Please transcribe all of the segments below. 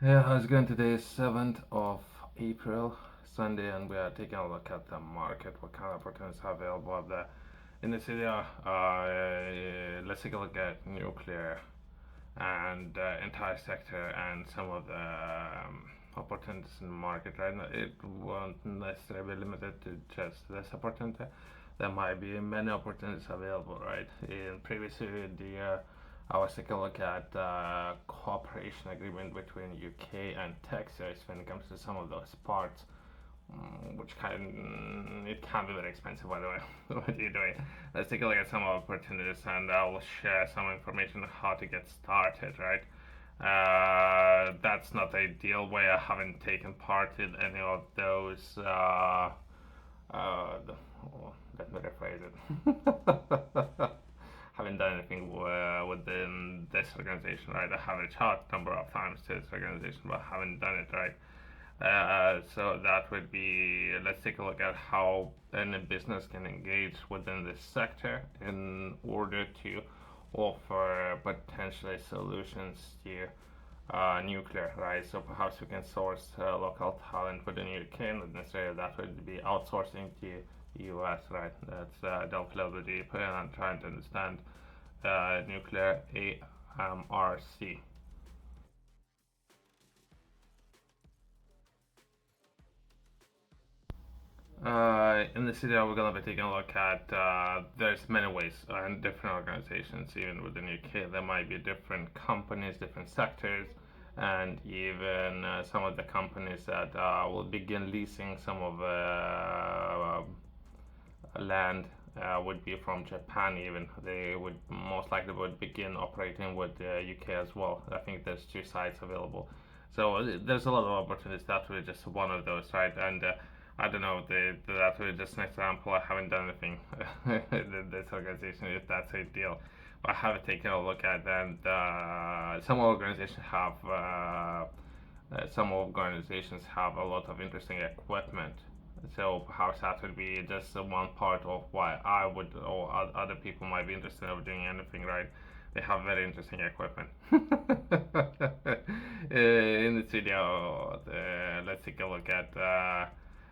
Yeah, how's it going today? 7th of April, Sunday, and we are taking a look at the market, what kind of opportunities are available out there in the city. Let's take a look at nuclear and entire sector and some of the opportunities in the market. Right now, it won't necessarily be limited to just this opportunity. There might be many opportunities available, right? In previous year, I was taking a look at cooperation agreement between UK and Texas when it comes to some of those parts, which it can be very expensive, by the way. What are you doing? Let's take a look at some opportunities, and I'll share some information on how to get started, right? That's not the ideal way. I haven't taken part in any of those. Oh, let me rephrase it. Haven't done anything within this organization, right? I have reached out a number of times to this organization, but haven't done it, right? So that would be, let's take a look at how any business can engage within this sector in order to offer potentially solutions to nuclear, right? So perhaps we can source local talent within UK, not necessarily that would be outsourcing to US, right? That's delve a little bit deeper and I'm trying to understand nuclear AMRC. In this video, we're gonna be taking a look at there's many ways and different organizations. Even within UK, there might be different companies, different sectors, and even some of the companies that will begin leasing some of land would be from Japan. Even they would most likely would begin operating with the UK as well. I think there's two sites available, so there's a lot of opportunities. That's really just one of those, right? And I don't know. That's really just an example. I haven't done anything in this organization if that's a deal. But I have taken a look at, and some organizations have a lot of interesting equipment. So perhaps that would be just one part of why I would or other people might be interested in doing anything, right? They have very interesting equipment. In this video, let's take a look at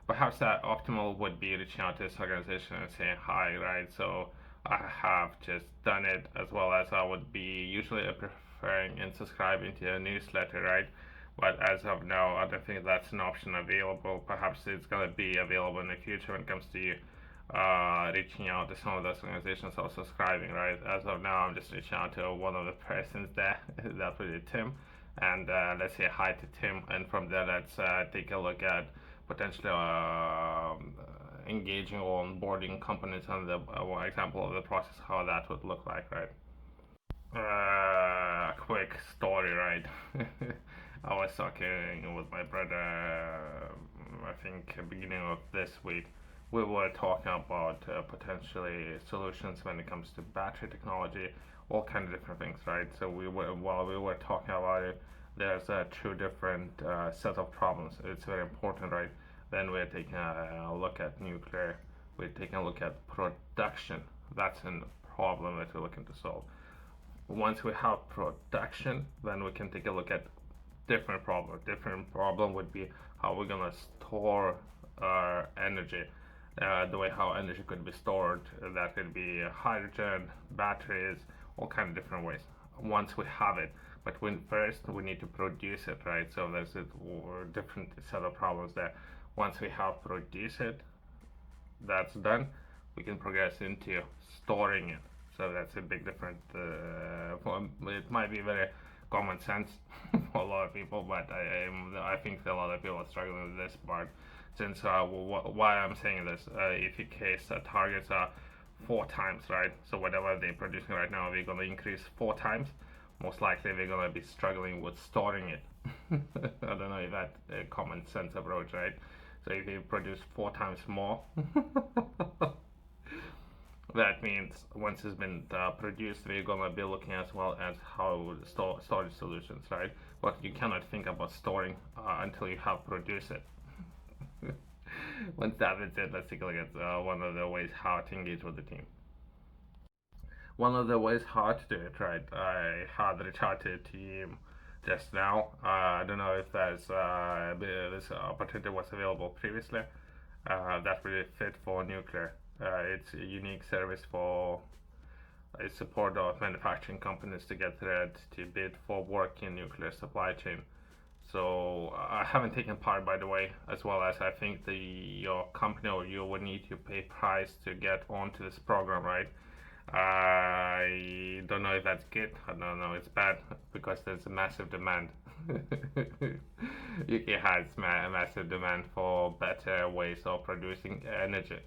perhaps that optimal would be reaching out to this organization and saying hi, right? So I have just done it as well as I would be usually preferring and subscribing to a newsletter, right? But as of now, I don't think that's an option available. Perhaps it's going to be available in the future when it comes to reaching out to some of those organizations or subscribing, right? As of now, I'm just reaching out to one of the persons there. That would be Tim. And let's say hi to Tim. And from there, let's take a look at potentially engaging or onboarding companies on the example of the process, how that would look like, right? Quick story, right? I was talking with my brother, I think, beginning of this week. We were talking about potentially solutions when it comes to battery technology, all kind of different things, right? So while we were talking about it, there's two different set of problems. It's very important, right? Then we're taking a look at nuclear. We're taking a look at production. That's a problem that we're looking to solve. Once we have production, then we can take a look at different problem. Different problem would be how we're gonna store our energy. The way how energy could be stored, that could be hydrogen, batteries, all kind of different ways. Once we have it, but when first we need to produce it, right? So there's a different set of problems there. Once we have produced it, that's done, we can progress into storing it. So that's a big difference. It might be very common sense for a lot of people, but I think that a lot of people are struggling with this part. Since why I'm saying this, if your case targets are four times, right? So whatever they're producing right now, they're gonna increase four times. Most likely, they're gonna be struggling with storing it. I don't know if that's a common sense approach, right? So if you produce four times more, that means once it's been produced, we're gonna be looking as well as how storage solutions, right? But you cannot think about storing until you have produced it. Once that is it, let's take a look at one of the ways how to engage with the team. One of the ways how to do it, right? I had reached out to a team just now. I don't know if this opportunity was available previously. That really fit for nuclear. It's a unique service for support of manufacturing companies to get ready to bid for work in nuclear supply chain. So I haven't taken part, by the way, as well as I think your company or you will need to pay price to get onto this program, right? I don't know if that's good. I don't know. It's bad because there's a massive demand. UK has a massive demand for better ways of producing energy.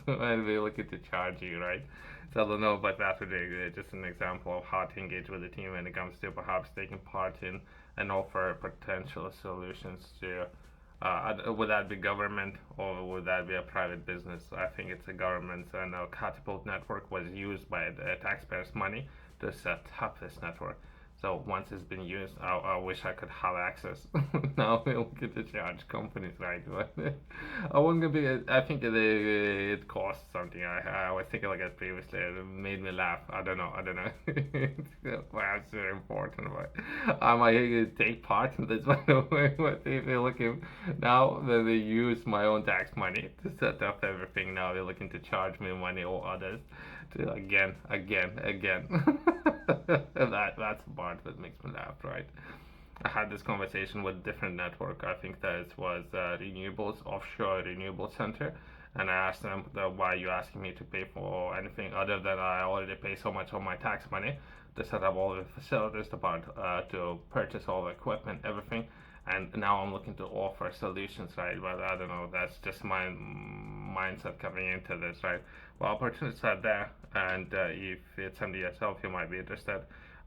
So and we're looking to charge you, right? So I don't know about that today. Just an example of how to engage with the team when it comes to perhaps taking part in and offer potential solutions to would that be government or would that be a private business? I think it's a government, and a catapult network was used by the taxpayers' money to set up this network. So once it's been used, I wish I could have access. Now we'll get to charge companies, right? But I won't be. I think it costs something. I was thinking like that previously. It made me laugh. I don't know. I don't know. Perhaps very important, but I might take part in this. By the way, but if you're looking now, then they use my own tax money to set up everything. Now they're looking to charge me money or others to again. That's the part that makes me laugh, right? I had this conversation with different network. I think that it was renewables offshore renewable center, and I asked them why are you asking me to pay for anything other than I already pay so much of my tax money to set up all the facilities, to purchase all the equipment, everything. And now I'm looking to offer solutions, right? But I don't know. That's just my mindset coming into this, right? Well, opportunities are there, and if it's something yourself, you might be interested.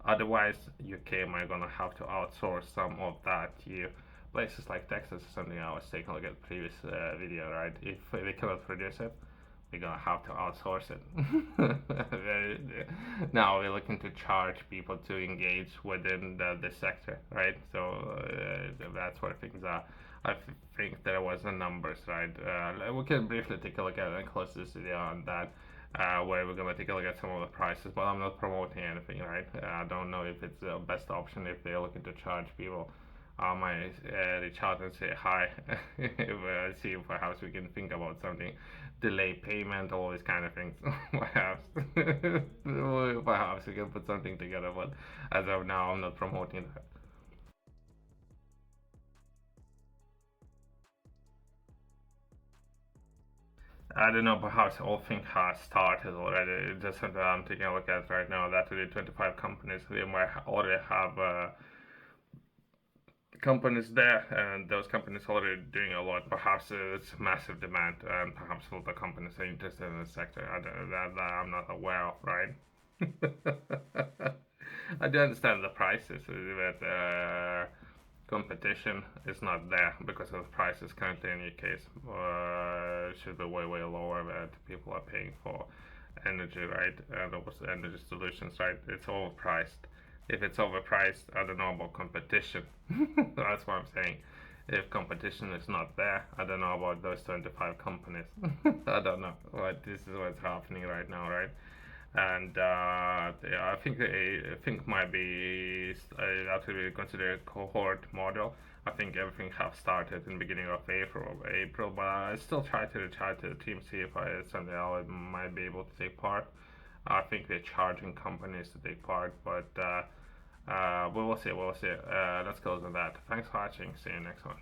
Otherwise, UK might gonna have to outsource some of that to places like Texas. Something I was taking a look at the previous video, right? If they cannot produce it, we're gonna have to outsource it. Now we're looking to charge people to engage within the sector, right? So that's where things are. I think there was the numbers, right? We can briefly take a look at it and close this video on that. Where we're gonna take a look at some of the prices, but I'm not promoting anything, right? I don't know if it's the best option if they're looking to charge people. I might reach out and say hi, see if perhaps we can think about something, delay payment, all these kind of things. Perhaps, perhaps we can put something together, but as of now, I'm not promoting that. I don't know, perhaps all thing has started already. It's just something I'm taking a look at right now. That really 25 companies, they might already have companies there, and those companies already doing a lot. Perhaps it's massive demand, and perhaps all the companies are interested in the sector that I'm not aware of, right? I do understand the prices, but competition is not there because of the prices currently in UK should be way lower that people are paying for energy, right? And also energy solutions, right? It's overpriced. If it's overpriced, I don't know about competition. That's what I'm saying. If competition is not there, I don't know about those 25 companies. I don't know. But this is what's happening right now, right? And yeah, I think might be actually considered a cohort model. I think everything have started in the beginning of April, but I still try to reach out to the team, see if something I might be able to take part. I think they're charging companies to take part, but we will see. Let's close on that. Thanks for watching. See you next one.